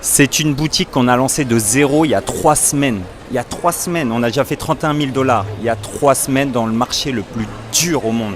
C'est une boutique qu'on a lancée de zéro il y a 3 semaines. Il y a 3 semaines, on a déjà fait 31 000 $. Il y a 3 semaines dans le marché le plus dur au monde,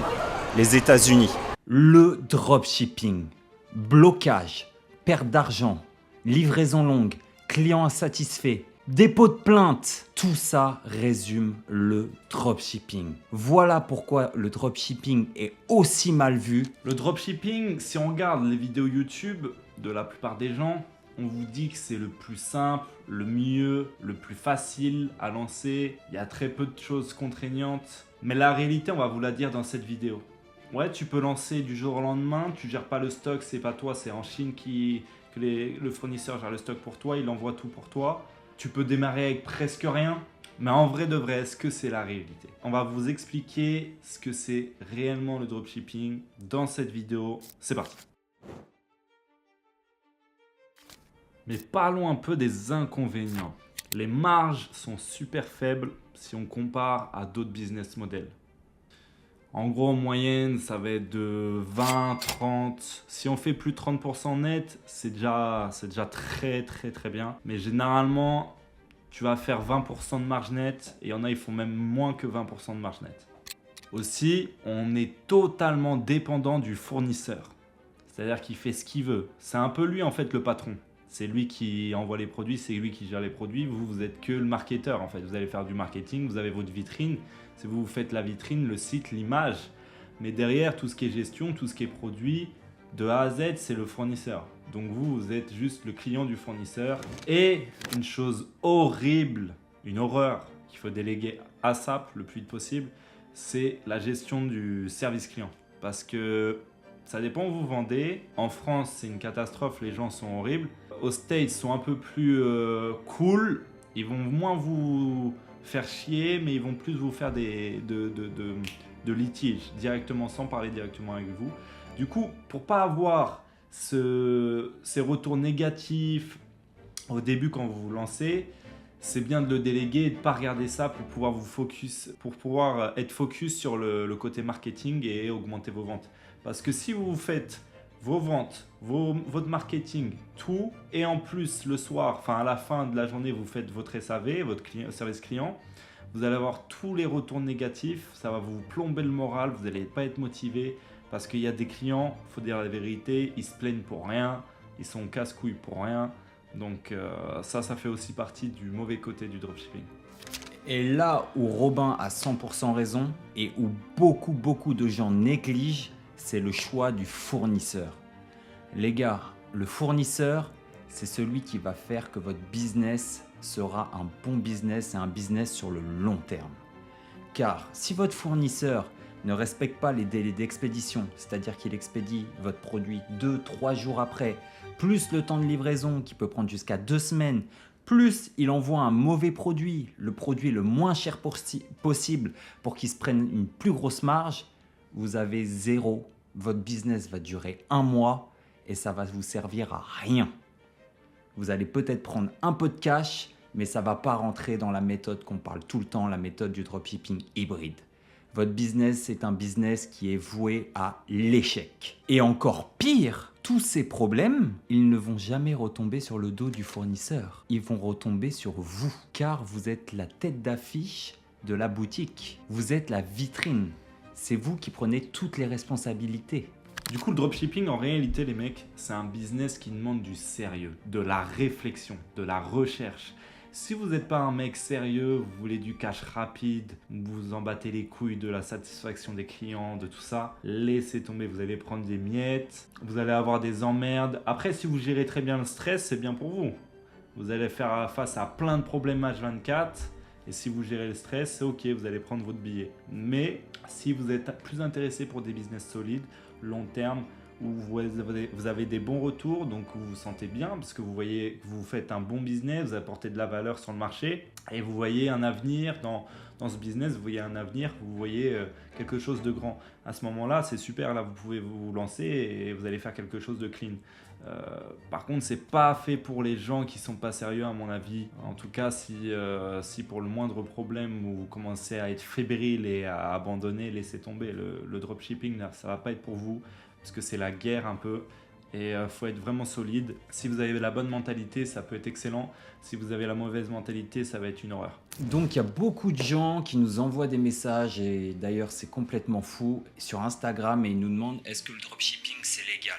les États-Unis. Le dropshipping, blocage, perte d'argent, livraison longue, client insatisfait, dépôt de plainte, tout ça résume le dropshipping. Voilà pourquoi le dropshipping est aussi mal vu. Le dropshipping, si on regarde les vidéos YouTube de la plupart des gens, on vous dit que c'est le plus simple, le mieux, le plus facile à lancer. Il y a très peu de choses contraignantes. Mais la réalité, on va vous la dire dans cette vidéo. Ouais, tu peux lancer du jour au lendemain, tu gères pas le stock, c'est pas toi, c'est en Chine que le fournisseur gère le stock pour toi, il envoie tout pour toi. Tu peux démarrer avec presque rien. Mais en vrai de vrai, est-ce que c'est la réalité? On va vous expliquer ce que c'est réellement le dropshipping dans cette vidéo. C'est parti. Mais parlons un peu des inconvénients. Les marges sont super faibles si on compare à d'autres business models. En gros, en moyenne, ça va être de 20, 30. Si on fait plus de 30% net, c'est déjà très bien. Mais généralement, tu vas faire 20% de marge nette et il y en a, ils font même moins que 20% de marge nette. Aussi, on est totalement dépendant du fournisseur. C'est-à-dire qu'il fait ce qu'il veut. C'est un peu lui en fait le patron. C'est lui qui envoie les produits, c'est lui qui gère les produits. Vous êtes que le marketeur en fait. Vous allez faire du marketing, vous avez votre vitrine. Si vous faites la vitrine, le site, l'image. Mais derrière, tout ce qui est gestion, tout ce qui est produit, de A à Z, c'est le fournisseur. Donc vous êtes juste le client du fournisseur. Et une chose horrible, une horreur qu'il faut déléguer ASAP le plus vite possible, c'est la gestion du service client. Parce que ça dépend où vous vendez. En France, c'est une catastrophe, les gens sont horribles. Aux States, ils sont un peu plus cool. Ils vont moins vous faire chier, mais ils vont plus vous faire de litiges directement, sans parler directement avec vous. Du coup, pour pas avoir ces retours négatifs au début quand vous vous lancez, c'est bien de le déléguer et de ne pas regarder ça pour pouvoir être focus sur le côté marketing et augmenter vos ventes. Parce que si vous faites vos ventes, votre marketing, tout, et en plus le soir, enfin à la fin de la journée, vous faites votre SAV, votre service client, vous allez avoir tous les retours négatifs, ça va vous plomber le moral, vous n'allez pas être motivé parce qu'il y a des clients, il faut dire la vérité, ils se plaignent pour rien, ils sont casse-couilles pour rien. Donc ça fait aussi partie du mauvais côté du dropshipping. Et là où Robin a 100% raison et où beaucoup de gens négligent, c'est le choix du fournisseur. Les gars, le fournisseur, c'est celui qui va faire que votre business sera un bon business et un business sur le long terme. Car si votre fournisseur ne respecte pas les délais d'expédition, c'est-à-dire qu'il expédie votre produit 2-3 jours après, plus le temps de livraison qui peut prendre jusqu'à 2 semaines, plus il envoie un mauvais produit, le produit le moins cher possible pour qu'il se prenne une plus grosse marge, vous avez zéro. Votre business va durer 1 mois et ça va vous servir à rien. Vous allez peut-être prendre un peu de cash, mais ça ne va pas rentrer dans la méthode qu'on parle tout le temps, la méthode du dropshipping hybride. Votre business, c'est un business qui est voué à l'échec. Et encore pire, tous ces problèmes, ils ne vont jamais retomber sur le dos du fournisseur. Ils vont retomber sur vous, car vous êtes la tête d'affiche de la boutique. Vous êtes la vitrine. C'est vous qui prenez toutes les responsabilités. Du coup, le dropshipping, en réalité, les mecs, c'est un business qui demande du sérieux, de la réflexion, de la recherche. Si vous n'êtes pas un mec sérieux, vous voulez du cash rapide, vous vous en battez les couilles de la satisfaction des clients, de tout ça, laissez tomber, vous allez prendre des miettes, vous allez avoir des emmerdes. Après, si vous gérez très bien le stress, c'est bien pour vous. Vous allez faire face à plein de problèmes H24 et si vous gérez le stress, c'est ok, vous allez prendre votre billet. Mais si vous êtes plus intéressé pour des business solides, long terme, où vous avez des bons retours, donc vous vous sentez bien parce que vous voyez que vous faites un bon business, vous apportez de la valeur sur le marché et vous voyez un avenir dans ce business, vous voyez un avenir, vous voyez quelque chose de grand. À ce moment-là, c'est super, là vous pouvez vous lancer et vous allez faire quelque chose de clean. Par contre, c'est pas fait pour les gens qui sont pas sérieux à mon avis. En tout cas, si pour le moindre problème vous commencez à être fébrile et à abandonner, laissez tomber. Le dropshipping, ça va pas être pour vous parce que c'est la guerre un peu. Et faut être vraiment solide. Si vous avez la bonne mentalité, ça peut être excellent. Si vous avez la mauvaise mentalité, ça va être une horreur. Donc il y a beaucoup de gens qui nous envoient des messages et d'ailleurs c'est complètement fou sur Instagram et ils nous demandent est-ce que le dropshipping c'est légal?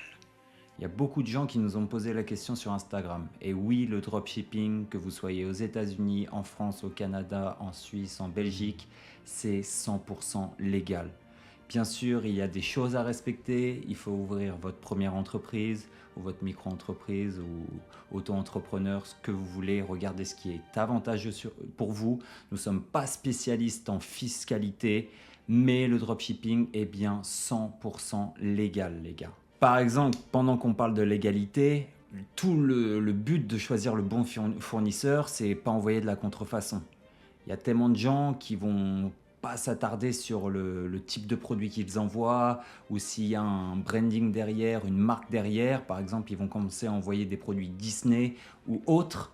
Il y a beaucoup de gens qui nous ont posé la question sur Instagram. Et oui, le dropshipping, que vous soyez aux États-Unis, en France, au Canada, en Suisse, en Belgique, c'est 100% légal. Bien sûr, il y a des choses à respecter. Il faut ouvrir votre première entreprise ou votre micro-entreprise ou auto-entrepreneur, ce que vous voulez. Regardez ce qui est avantageux pour vous. Nous ne sommes pas spécialistes en fiscalité, mais le dropshipping est bien 100% légal, les gars. Par exemple, pendant qu'on parle de légalité, tout le but de choisir le bon fournisseur, c'est pas envoyer de la contrefaçon. Il y a tellement de gens qui vont pas s'attarder sur le type de produit qu'ils envoient ou s'il y a un branding derrière, une marque derrière. Par exemple, ils vont commencer à envoyer des produits Disney ou autres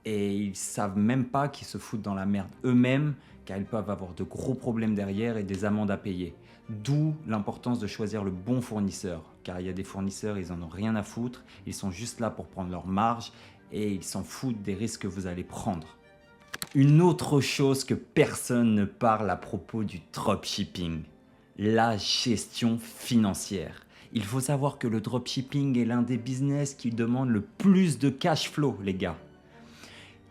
et ils savent même pas qu'ils se foutent dans la merde eux-mêmes car ils peuvent avoir de gros problèmes derrière et des amendes à payer. D'où l'importance de choisir le bon fournisseur, car il y a des fournisseurs, ils en ont rien à foutre, ils sont juste là pour prendre leur marge et ils s'en foutent des risques que vous allez prendre. Une autre chose que personne ne parle à propos du dropshipping, la gestion financière. Il faut savoir que le dropshipping est l'un des business qui demande le plus de cash flow, les gars.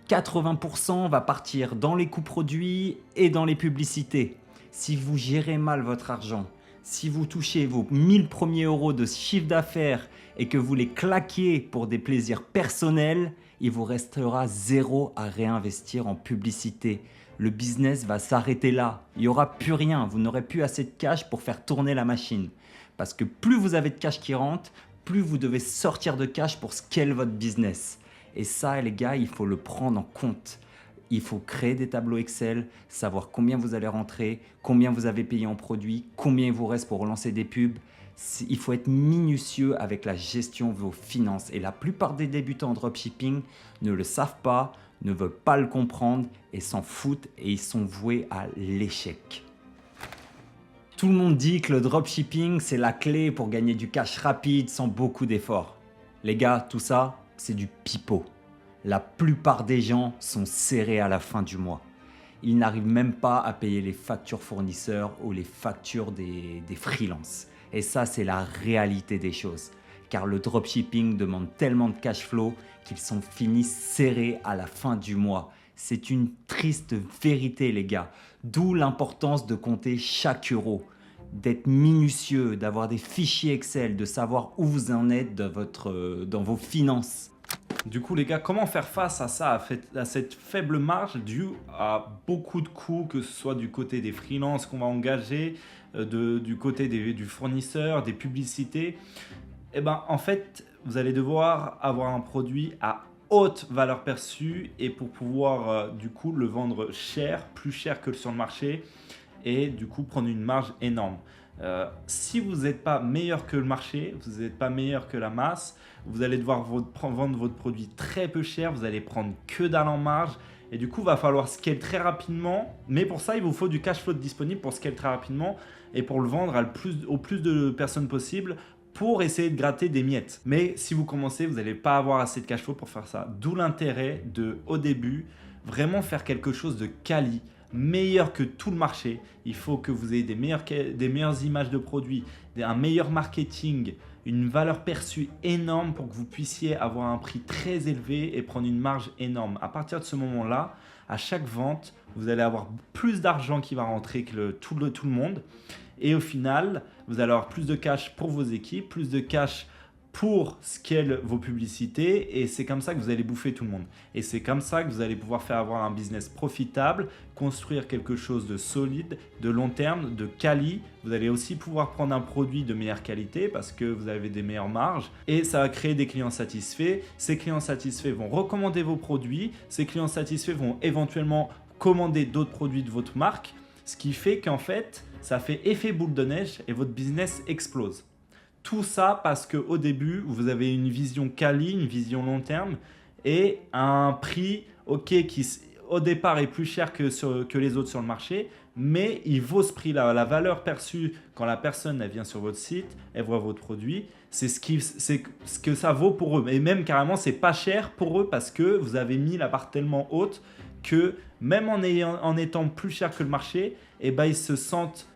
80% va partir dans les coûts produits et dans les publicités. Si vous gérez mal votre argent, si vous touchez vos 1000 premiers euros de chiffre d'affaires et que vous les claquez pour des plaisirs personnels, il vous restera zéro à réinvestir en publicité. Le business va s'arrêter là. Il n'y aura plus rien. Vous n'aurez plus assez de cash pour faire tourner la machine. Parce que plus vous avez de cash qui rentre, plus vous devez sortir de cash pour scaler votre business. Et ça, les gars, il faut le prendre en compte. Il faut créer des tableaux Excel, savoir combien vous allez rentrer, combien vous avez payé en produits, combien il vous reste pour relancer des pubs. Il faut être minutieux avec la gestion de vos finances. Et la plupart des débutants en dropshipping ne le savent pas, ne veulent pas le comprendre et s'en foutent et ils sont voués à l'échec. Tout le monde dit que le dropshipping, c'est la clé pour gagner du cash rapide sans beaucoup d'efforts. Les gars, tout ça, c'est du pipeau. La plupart des gens sont serrés à la fin du mois. Ils n'arrivent même pas à payer les factures fournisseurs ou les factures des freelances. Et ça, c'est la réalité des choses. Car le dropshipping demande tellement de cash flow qu'ils sont finis serrés à la fin du mois. C'est une triste vérité, les gars. D'où l'importance de compter chaque euro, d'être minutieux, d'avoir des fichiers Excel, de savoir où vous en êtes dans vos finances. Du coup, les gars, comment faire face à ça, à cette faible marge due à beaucoup de coûts, que ce soit du côté des freelances qu'on va engager, du côté du fournisseur, des publicités? Eh ben, en fait, vous allez devoir avoir un produit à haute valeur perçue et pour pouvoir du coup le vendre cher, plus cher que sur le marché et du coup prendre une marge énorme. Si vous n'êtes pas meilleur que le marché, vous n'êtes pas meilleur que la masse, vous allez devoir vendre votre produit très peu cher, vous allez prendre que dalle en marge et du coup, il va falloir scale très rapidement. Mais pour ça, il vous faut du cash flow disponible pour scale très rapidement et pour le vendre au plus de personnes possible pour essayer de gratter des miettes. Mais si vous commencez, vous n'allez pas avoir assez de cash flow pour faire ça. D'où l'intérêt de, au début, vraiment faire quelque chose de quali, meilleur que tout le marché. Il faut que vous ayez des meilleures images de produits, un meilleur marketing, une valeur perçue énorme pour que vous puissiez avoir un prix très élevé et prendre une marge énorme. À partir de ce moment-là, à chaque vente, vous allez avoir plus d'argent qui va rentrer que tout le monde. Et au final, vous allez avoir plus de cash pour vos équipes, plus de cash pour scale vos publicités et c'est comme ça que vous allez bouffer tout le monde. Et c'est comme ça que vous allez pouvoir faire avoir un business profitable, construire quelque chose de solide, de long terme, de quali. Vous allez aussi pouvoir prendre un produit de meilleure qualité parce que vous avez des meilleures marges et ça va créer des clients satisfaits. Ces clients satisfaits vont recommander vos produits. Ces clients satisfaits vont éventuellement commander d'autres produits de votre marque, ce qui fait qu'en fait, ça fait effet boule de neige et votre business explose. Tout ça parce qu'au début, vous avez une vision quali, une vision long terme et un prix au départ est plus cher que les autres sur le marché, mais il vaut ce prix-là. La valeur perçue quand la personne elle vient sur votre site, elle voit votre produit, c'est ce que ça vaut pour eux. Et même carrément, c'est pas cher pour eux parce que vous avez mis la barre tellement haute que même en étant plus cher que le marché, ils se sentent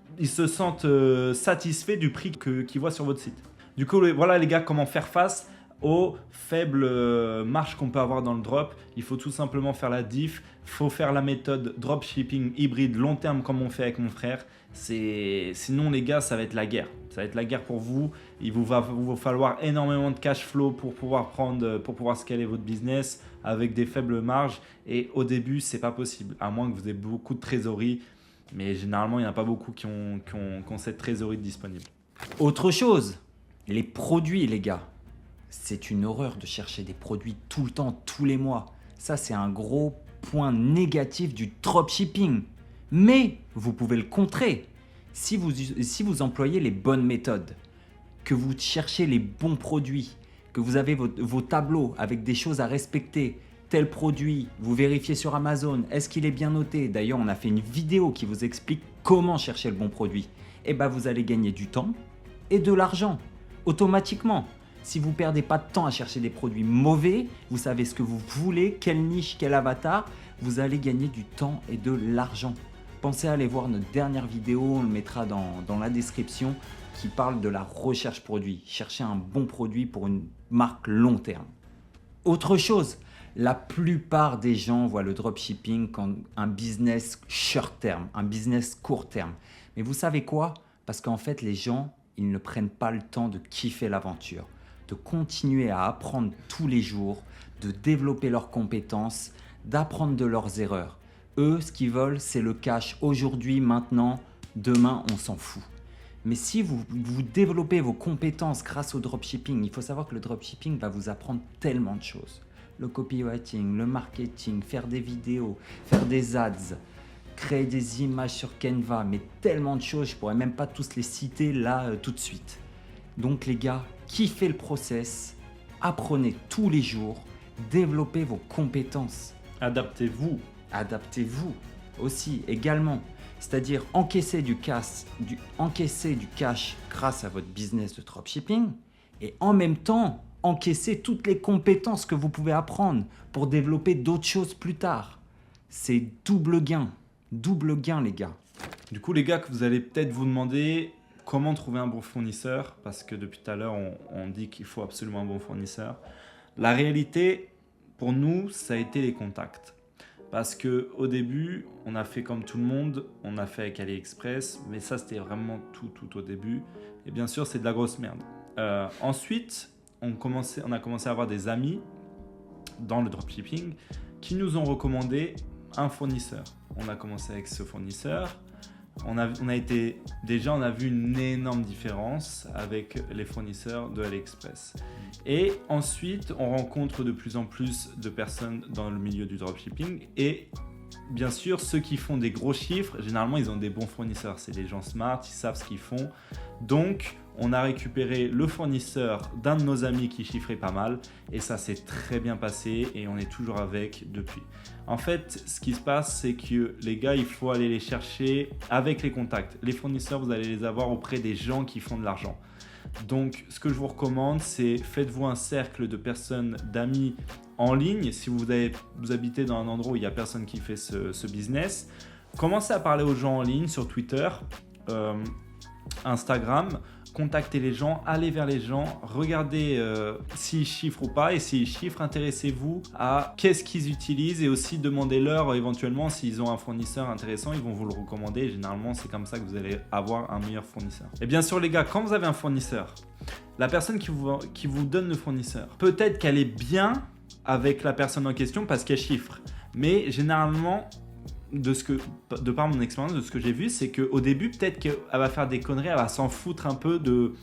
satisfaits du prix qu'ils voient sur votre site. Du coup, voilà les gars, comment faire face aux faibles marges qu'on peut avoir dans le drop. Il faut tout simplement faire la diff. Il faut faire la méthode dropshipping hybride long terme comme on fait avec mon frère. Sinon les gars, ça va être la guerre. Ça va être la guerre pour vous. Il vous va falloir énormément de cash flow pour pouvoir scaler votre business avec des faibles marges. Et au début, c'est pas possible, à moins que vous ayez beaucoup de trésorerie. Mais généralement, il n'y en a pas beaucoup qui ont cette trésorerie disponible. Autre chose, les produits les gars. C'est une horreur de chercher des produits tout le temps, tous les mois. Ça, c'est un gros point négatif du dropshipping. Mais vous pouvez le contrer. Si vous employez les bonnes méthodes, que vous cherchez les bons produits, que vous avez vos tableaux avec des choses à respecter, tel produit, vous vérifiez sur Amazon, est-ce qu'il est bien noté? D'ailleurs, on a fait une vidéo qui vous explique comment chercher le bon produit. Et vous allez gagner du temps et de l'argent automatiquement. Si vous ne perdez pas de temps à chercher des produits mauvais, vous savez ce que vous voulez, quelle niche, quel avatar, vous allez gagner du temps et de l'argent. Pensez à aller voir notre dernière vidéo, on le mettra dans la description, qui parle de la recherche produit. Chercher un bon produit pour une marque long terme. Autre chose, la plupart des gens voient le dropshipping comme un business short terme, un business court terme. Mais vous savez quoi? Parce qu'en fait, les gens, ils ne prennent pas le temps de kiffer l'aventure, de continuer à apprendre tous les jours, de développer leurs compétences, d'apprendre de leurs erreurs. Eux, ce qu'ils veulent, c'est le cash aujourd'hui, maintenant, demain, on s'en fout. Mais si vous développez vos compétences grâce au dropshipping, il faut savoir que le dropshipping va vous apprendre tellement de choses. Le copywriting, le marketing, faire des vidéos, faire des ads, créer des images sur Canva, mais tellement de choses, je ne pourrais même pas tous les citer là tout de suite. Donc les gars, kiffez le process, apprenez tous les jours, développez vos compétences. Adaptez-vous aussi également. C'est-à-dire encaisser du cash grâce à votre business de dropshipping et en même temps encaisser toutes les compétences que vous pouvez apprendre pour développer d'autres choses plus tard. C'est double gain les gars. Du coup les gars, que vous allez peut-être vous demander comment trouver un bon fournisseur, parce que depuis tout à l'heure on dit qu'il faut absolument un bon fournisseur. La réalité pour nous, ça a été les contacts. Parce qu'au début, on a fait comme tout le monde, on a fait avec AliExpress, mais ça c'était vraiment tout au début. Et bien sûr, c'est de la grosse merde. Ensuite, on a commencé à avoir des amis dans le dropshipping qui nous ont recommandé un fournisseur. On a commencé avec ce fournisseur. On a vu une énorme différence avec les fournisseurs de AliExpress. Et ensuite, on rencontre de plus en plus de personnes dans le milieu du dropshipping. Et bien sûr, ceux qui font des gros chiffres, généralement, ils ont des bons fournisseurs. C'est des gens smart, ils savent ce qu'ils font. Donc, on a récupéré le fournisseur d'un de nos amis qui chiffrait pas mal. Et ça s'est très bien passé et on est toujours avec depuis. En fait, ce qui se passe, c'est que les gars, il faut aller les chercher avec les contacts. Les fournisseurs, vous allez les avoir auprès des gens qui font de l'argent. Donc, ce que je vous recommande, c'est faites-vous un cercle de personnes, d'amis en ligne. Si vous habitez dans un endroit où il n'y a personne qui fait ce business, commencez à parler aux gens en ligne sur Twitter, Instagram. Contactez les gens, allez vers les gens, regardez s'ils chiffrent ou pas, et s'ils chiffrent, intéressez-vous à qu'est-ce qu'ils utilisent et aussi demandez-leur éventuellement s'ils ont un fournisseur intéressant, ils vont vous le recommander et généralement c'est comme ça que vous allez avoir un meilleur fournisseur. Et bien sûr les gars, quand vous avez un fournisseur, la personne qui vous donne le fournisseur, peut-être qu'elle est bien avec la personne en question parce qu'elle chiffre, mais généralement de par mon expérience, de ce que j'ai vu, c'est qu'au début, peut-être qu'elle va faire des conneries, elle va s'en foutre un peu de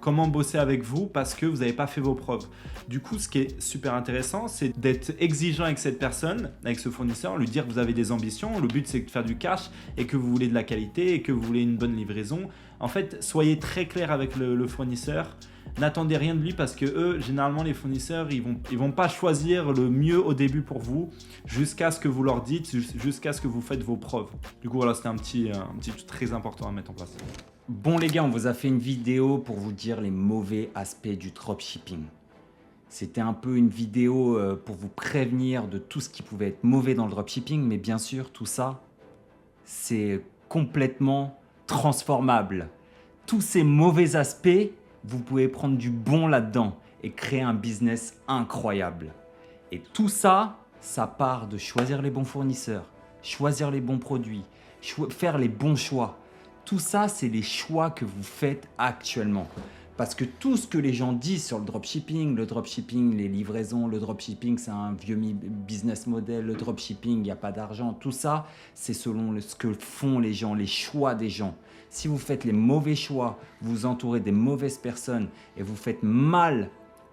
comment bosser avec vous parce que vous n'avez pas fait vos preuves. Du coup, ce qui est super intéressant, c'est d'être exigeant avec cette personne, avec ce fournisseur, lui dire que vous avez des ambitions, le but c'est de faire du cash et que vous voulez de la qualité et que vous voulez une bonne livraison. En fait, soyez très clair avec le fournisseur. n'attendez rien de lui parce que eux, généralement, les fournisseurs, ils vont pas choisir le mieux au début pour vous jusqu'à ce que vous leur dites, jusqu'à ce que vous faites vos preuves. Du coup, voilà, c'était un petit truc très important à mettre en place. Bon les gars, on vous a fait une vidéo pour vous dire les mauvais aspects du dropshipping. C'était un peu une vidéo pour vous prévenir de tout ce qui pouvait être mauvais dans le dropshipping, mais bien sûr, tout ça, c'est complètement transformable. Tous ces mauvais aspects, vous pouvez prendre du bon là-dedans et créer un business incroyable. Et tout ça, ça part de choisir les bons fournisseurs, choisir les bons produits, faire les bons choix. Tout ça, c'est les choix que vous faites actuellement. Parce que tout ce que les gens disent sur le dropshipping, les livraisons, le dropshipping, c'est un vieux business model, le dropshipping, il n'y a pas d'argent, tout ça, c'est selon ce que font les gens, les choix des gens. Si vous faites les mauvais choix, vous vous entourez des mauvaises personnes et vous faites mal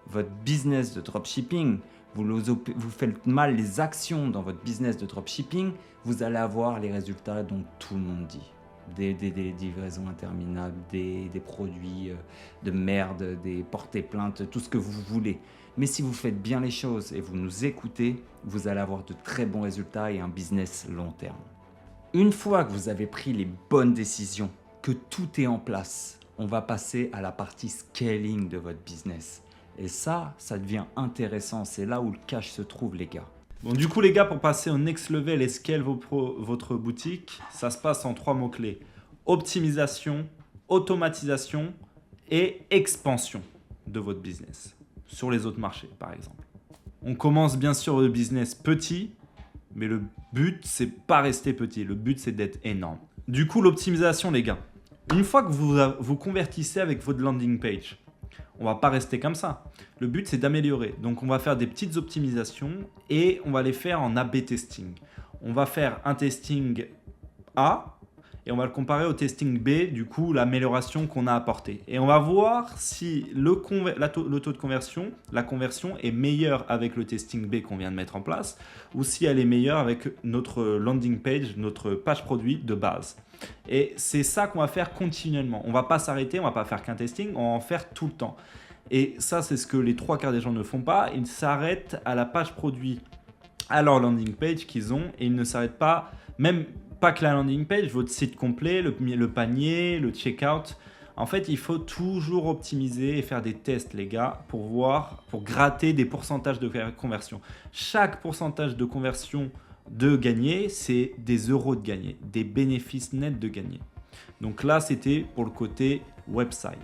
votre business de dropshipping, vous faites mal les actions dans votre business de dropshipping, vous allez avoir les résultats dont tout le monde dit. Des livraisons interminables, des produits de merde, des portées-plaintes, tout ce que vous voulez. Mais si vous faites bien les choses et vous nous écoutez, vous allez avoir de très bons résultats et un business long terme. Une fois que vous avez pris les bonnes décisions, que tout est en place, on va passer à la partie scaling de votre business. Et ça devient intéressant. C'est là où le cash se trouve, les gars. Bon, du coup, les gars, pour passer au next level et scale votre boutique, ça se passe en 3 mots-clés. Optimisation, automatisation et expansion de votre business sur les autres marchés, par exemple. On commence bien sûr le business petit, mais le but, c'est pas rester petit. Le but, c'est d'être énorme. Du coup, l'optimisation, les gars. Une fois que vous convertissez avec votre landing page, on va pas rester comme ça. Le but, c'est d'améliorer. Donc, on va faire des petites optimisations et on va les faire en A/B testing. On va faire un testing A et on va le comparer au testing B, du coup, l'amélioration qu'on a apportée. Et on va voir si le taux de conversion, la conversion est meilleure avec le testing B qu'on vient de mettre en place ou si elle est meilleure avec notre landing page, notre page produit de base. Et c'est ça qu'on va faire continuellement. On ne va pas s'arrêter, on ne va pas faire qu'un testing, on va en faire tout le temps. Et ça, c'est ce que les 3/4 des gens ne font pas. Ils s'arrêtent à la page produit, à leur landing page qu'ils ont et ils ne s'arrêtent pas, même pas que la landing page, votre site complet, le panier, le checkout. En fait, il faut toujours optimiser et faire des tests, les gars, pour gratter des pourcentages de conversion. Chaque pourcentage de conversion de gagner, c'est des euros de gagner, des bénéfices nets de gagner. Donc là, c'était pour le côté website.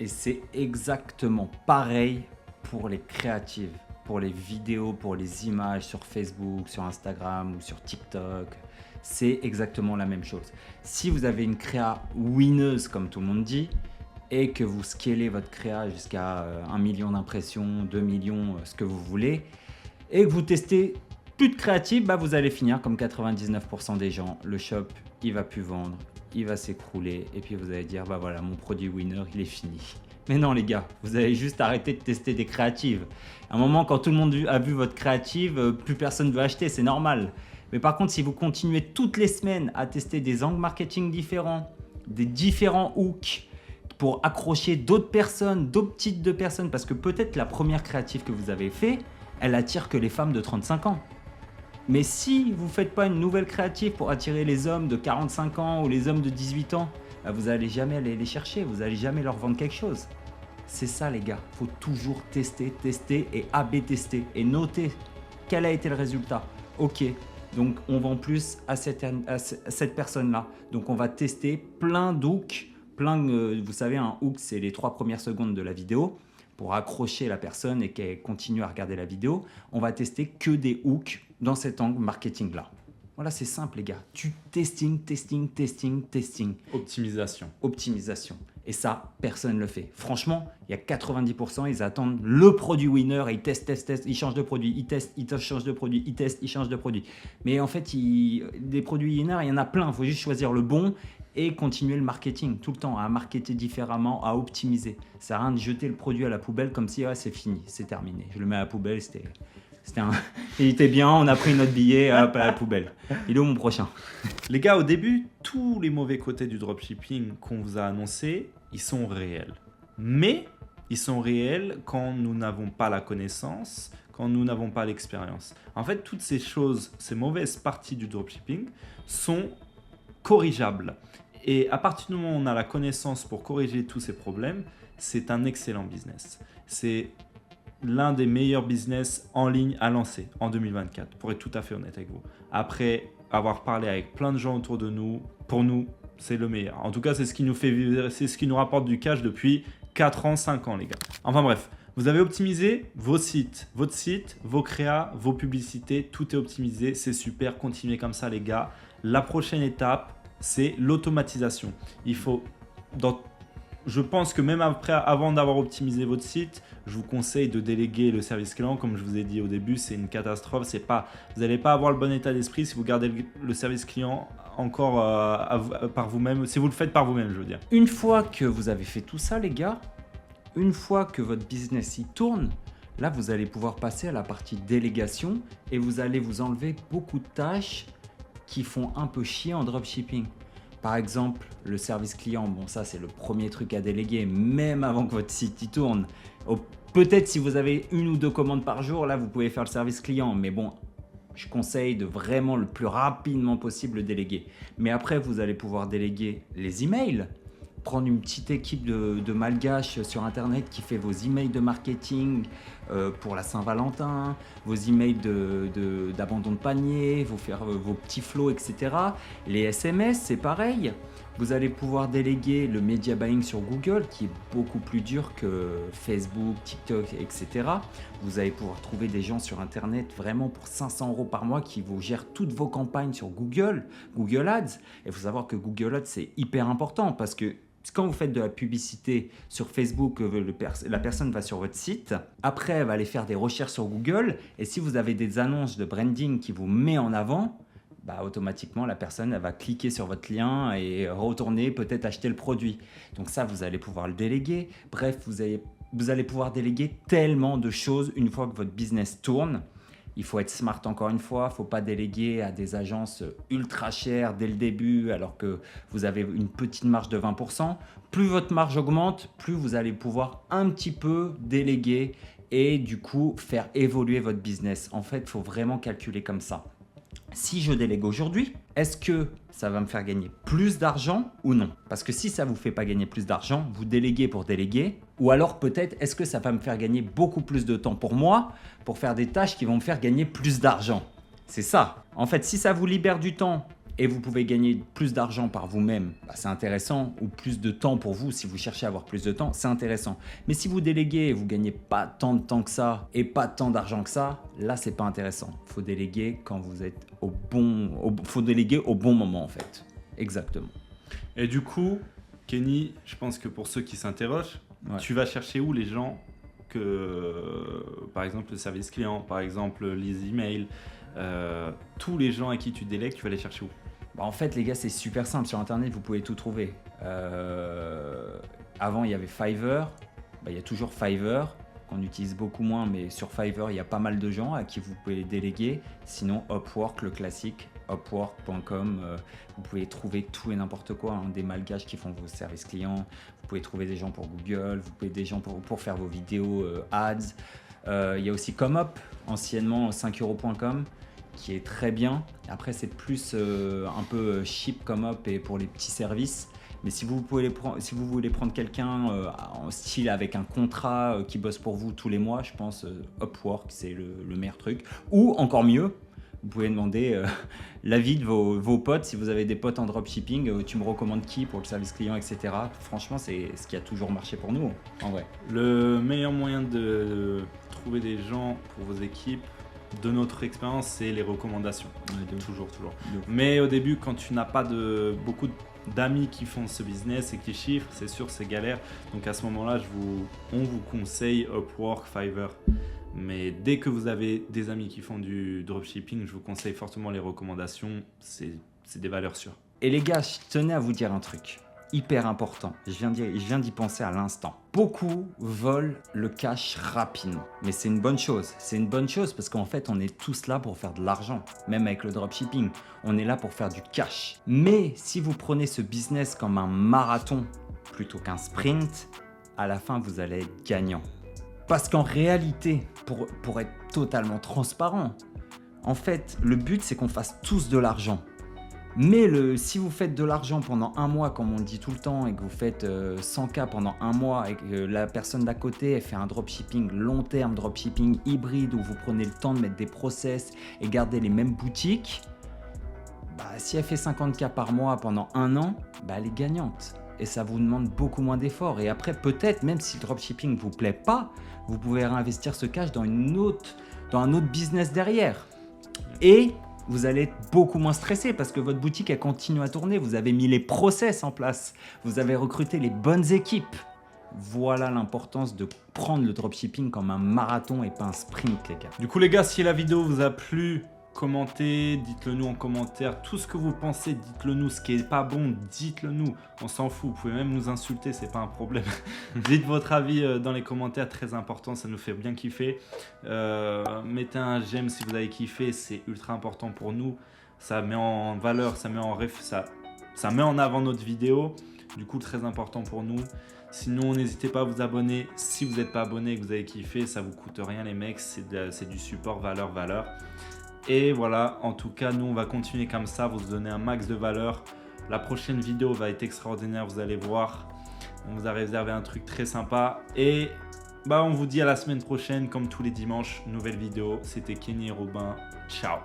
Et c'est exactement pareil pour les créatives, pour les vidéos, pour les images sur Facebook, sur Instagram ou sur TikTok. C'est exactement la même chose. Si vous avez une créa winneuse, comme tout le monde dit, et que vous scalez votre créa jusqu'à 1 million d'impressions, 2 millions, ce que vous voulez, et que vous testez plus de créatifs, vous allez finir comme 99% des gens. Le shop, il va plus vendre, il va s'écrouler et puis vous allez dire voilà, mon produit winner, il est fini. Mais non les gars, vous allez juste arrêter de tester des créatives. À un moment, quand tout le monde a vu votre créative, plus personne ne veut acheter, c'est normal. Mais par contre, si vous continuez toutes les semaines à tester des angles marketing différents, des différents hooks pour accrocher d'autres personnes, d'autres types de personnes, parce que peut-être la première créative que vous avez fait, elle attire que les femmes de 35 ans. Mais si vous ne faites pas une nouvelle créative pour attirer les hommes de 45 ans ou les hommes de 18 ans, vous n'allez jamais aller les chercher, vous n'allez jamais leur vendre quelque chose. C'est ça les gars, il faut toujours tester et A/B tester et noter quel a été le résultat. Ok, donc on vend plus à cette personne-là. Donc on va tester plein d'hooks, vous savez un hook c'est les 3 premières secondes de la vidéo. Pour accrocher la personne et qu'elle continue à regarder la vidéo, on va tester que des hooks dans cet angle marketing-là. Voilà, c'est simple les gars. Testing. Optimisation. Et ça, personne ne le fait. Franchement, il y a 90%, ils attendent le produit winner et ils testent, ils changent de produit, ils testent, ils changent de produit, ils testent, ils changent de produit. Mais en fait, des produits winners, il y en a plein. Il faut juste choisir le bon et continuer le marketing tout le temps, à marketer différemment, à optimiser. Ça sert à rien de jeter le produit à la poubelle comme si c'est fini, c'est terminé. Je le mets à la poubelle, il était bien, on a pris notre billet, hop, à la poubelle. Il est où mon prochain? Les gars, au début, tous les mauvais côtés du dropshipping qu'on vous a annoncés, ils sont réels. Mais ils sont réels quand nous n'avons pas la connaissance, quand nous n'avons pas l'expérience. En fait, toutes ces choses, ces mauvaises parties du dropshipping sont corrigeables. Et à partir du moment où on a la connaissance pour corriger tous ces problèmes, c'est un excellent business. C'est l'un des meilleurs business en ligne à lancer en 2024, pour être tout à fait honnête avec vous. Après avoir parlé avec plein de gens autour de nous, pour nous, c'est le meilleur. En tout cas, c'est ce qui nous fait vivre, c'est ce qui nous rapporte du cash depuis 4 ans, 5 ans, les gars. Enfin bref, vous avez optimisé vos sites, votre site, vos créas, vos publicités, tout est optimisé, c'est super, continuez comme ça, les gars. La prochaine étape, c'est l'automatisation. Je pense que même avant d'avoir optimisé votre site, je vous conseille de déléguer le service client. Comme je vous ai dit au début, c'est une catastrophe. Vous n'allez pas avoir le bon état d'esprit si vous gardez le service client encore par vous-même, si vous le faites par vous-même, je veux dire. Une fois que vous avez fait tout ça, les gars, une fois que votre business y tourne, là, vous allez pouvoir passer à la partie délégation et vous allez vous enlever beaucoup de tâches qui font un peu chier en dropshipping. Par exemple, le service client, bon ça c'est le premier truc à déléguer, même avant que votre site y tourne. Peut-être si vous avez 1 ou 2 commandes par jour, là vous pouvez faire le service client, mais bon, je conseille de vraiment le plus rapidement possible le déléguer. Mais après, vous allez pouvoir déléguer les emails, prendre une petite équipe de malgaches sur internet qui fait vos emails de marketing pour la Saint-Valentin, vos emails d'abandon de panier, vous faire vos petits flows, etc. Les SMS, c'est pareil. Vous allez pouvoir déléguer le media buying sur Google qui est beaucoup plus dur que Facebook, TikTok, etc. Vous allez pouvoir trouver des gens sur internet vraiment pour 500 € par mois qui vous gèrent toutes vos campagnes sur Google Ads. Et il faut savoir que Google Ads c'est hyper important parce que quand vous faites de la publicité sur Facebook, la personne va sur votre site. Après, elle va aller faire des recherches sur Google. Et si vous avez des annonces de branding qui vous met en avant, automatiquement, la personne elle va cliquer sur votre lien et retourner, peut-être acheter le produit. Donc ça, vous allez pouvoir le déléguer. Bref, vous allez pouvoir déléguer tellement de choses une fois que votre business tourne. Il faut être smart encore une fois, il ne faut pas déléguer à des agences ultra chères dès le début alors que vous avez une petite marge de 20%. Plus votre marge augmente, plus vous allez pouvoir un petit peu déléguer et du coup faire évoluer votre business. En fait, il faut vraiment calculer comme ça. Si je délègue aujourd'hui, est-ce que ça va me faire gagner plus d'argent ou non? Parce que si ça ne vous fait pas gagner plus d'argent, vous déléguez pour déléguer. Ou alors peut-être, est-ce que ça va me faire gagner beaucoup plus de temps pour moi, pour faire des tâches qui vont me faire gagner plus d'argent? C'est ça. En fait, si ça vous libère du temps et vous pouvez gagner plus d'argent par vous-même, c'est intéressant. Ou plus de temps pour vous, si vous cherchez à avoir plus de temps, c'est intéressant. Mais si vous déléguez et vous ne gagnez pas tant de temps que ça et pas tant d'argent que ça, là, c'est pas intéressant. Il faut déléguer quand vous êtes faut déléguer au bon moment en fait. Exactement. Et du coup, Kenny, je pense que pour ceux qui s'interrogent, tu vas chercher où les gens par exemple le service client, par exemple les emails, tous les gens à qui tu délègues, tu vas les chercher où? En fait, les gars, c'est super simple. Sur Internet, vous pouvez tout trouver. Avant, il y avait Fiverr. Il y a toujours Fiverr, qu'on utilise beaucoup moins. Mais sur Fiverr, il y a pas mal de gens à qui vous pouvez les déléguer. Sinon, Upwork, le classique, upwork.com. Vous pouvez trouver tout et n'importe quoi. Des malgaches qui font vos services clients. Vous pouvez trouver des gens pour Google. Vous pouvez des gens pour faire vos vidéos ads. Il y a aussi ComeUp, anciennement 5euros.com. Qui est très bien. Après, c'est plus un peu cheap comme up et pour les petits services. Mais si vous voulez prendre quelqu'un en style avec un contrat qui bosse pour vous tous les mois, je pense Upwork, c'est le meilleur truc. Ou encore mieux, vous pouvez demander l'avis de vos potes. Si vous avez des potes en dropshipping, tu me recommandes qui pour le service client, etc. Franchement, c'est ce qui a toujours marché pour nous, en vrai. Le meilleur moyen de trouver des gens pour vos équipes, de notre expérience, c'est les recommandations. Toujours. Mais au début, quand tu n'as pas beaucoup d'amis qui font ce business et qui chiffrent, c'est sûr, c'est galère. Donc à ce moment-là, on vous conseille Upwork, Fiverr. Mais dès que vous avez des amis qui font du dropshipping, je vous conseille fortement les recommandations. C'est des valeurs sûres. Et les gars, je tenais à vous dire un truc hyper important. Je viens d'y penser à l'instant. Beaucoup volent le cash rapidement. Mais c'est une bonne chose. C'est une bonne chose parce qu'en fait, on est tous là pour faire de l'argent. Même avec le dropshipping, on est là pour faire du cash. Mais si vous prenez ce business comme un marathon plutôt qu'un sprint, à la fin, vous allez être gagnant. Parce qu'en réalité, pour être totalement transparent, en fait, le but, c'est qu'on fasse tous de l'argent. Mais si vous faites de l'argent pendant un mois, comme on le dit tout le temps, et que vous faites 100K pendant un mois, et que la personne d'à côté, elle fait un dropshipping long terme, dropshipping hybride, où vous prenez le temps de mettre des process et garder les mêmes boutiques, si elle fait 50K par mois pendant un an, elle est gagnante. Et ça vous demande beaucoup moins d'efforts. Et après, peut-être, même si le dropshipping ne vous plaît pas, vous pouvez réinvestir ce cash dans un autre business derrière. Et vous allez être beaucoup moins stressé parce que votre boutique, elle continue à tourner. Vous avez mis les process en place. Vous avez recruté les bonnes équipes. Voilà l'importance de prendre le dropshipping comme un marathon et pas un sprint, les gars. Du coup, les gars, si la vidéo vous a plu, commentez, dites-le nous en commentaire. Tout ce que vous pensez, dites-le nous. Ce qui est pas bon, dites-le nous. On s'en fout. Vous pouvez même nous insulter, c'est pas un problème. Dites votre avis dans les commentaires, très important. Ça nous fait bien kiffer. Mettez un j'aime si vous avez kiffé. C'est ultra important pour nous. Ça met en valeur, ça met en avant notre vidéo. Du coup, très important pour nous. Sinon, n'hésitez pas à vous abonner. Si vous n'êtes pas abonné et que vous avez kiffé, ça vous coûte rien, les mecs. C'est du support valeur. Et voilà, en tout cas, nous, on va continuer comme ça, vous donner un max de valeur. La prochaine vidéo va être extraordinaire, vous allez voir. On vous a réservé un truc très sympa. Et on vous dit à la semaine prochaine, comme tous les dimanches, nouvelle vidéo. C'était Kenny et Robin. Ciao.